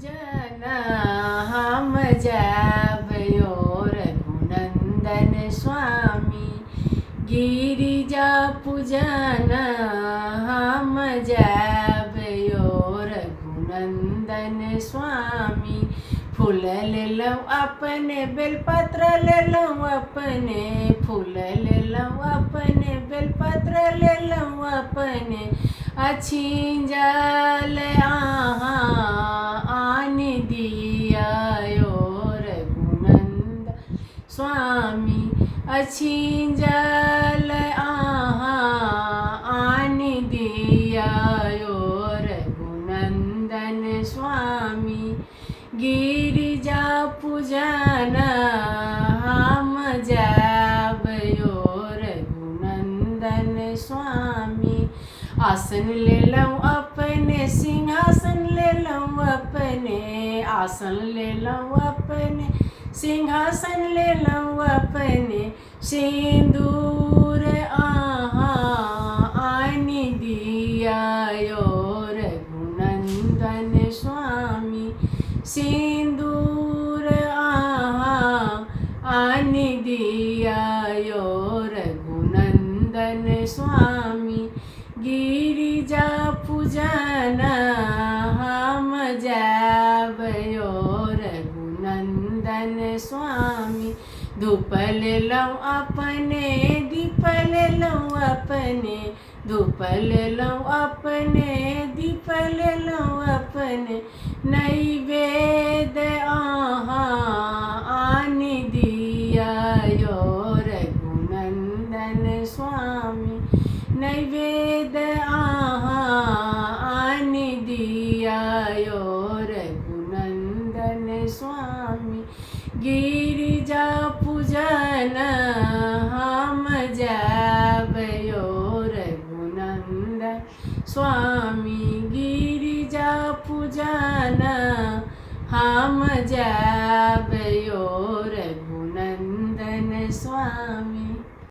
जन हम जबयो रघुनंदन स्वामी। गिरिजा पूजन हम जबयो रघुनंदन स्वामी। फूल ले लो अपने बेलपत्र ले लो अपने, फूल ले लो अपने बेलपत्र ले लो अपने। अच्छी जल आन दिया रघुनंद स्वामी। अच्छी जल आन दिया रघुनंदन स्वामी। गिरिजा पूजन हम जबयो रघुनंदन स्वामी। आसन ले लो अपने सिंहासन ले लो अपने, आसन ले लो अपने सिंहासन ले लो अपने। सिंदूर आन दिया रघुनंदन स्वामी। सिंदूर आन दिया रघुनंदन स्वामी। गिरिजा पूजन हम जबयो रघुनंदन स्वामी। धूप ले लो अपने दीप ले लो अपने, धूप ले लो अपने दीप ले लो अपने। नैवेद्य आन दिया रघुनंदन स्वामी। नैवेद्य आन दिया रघुनंदन स्वामी। गिरिजा पूजन हम जबयो रघुनंदन स्वामी। गिरिजा पूजन हम जबयो रघुनंदन स्वामी।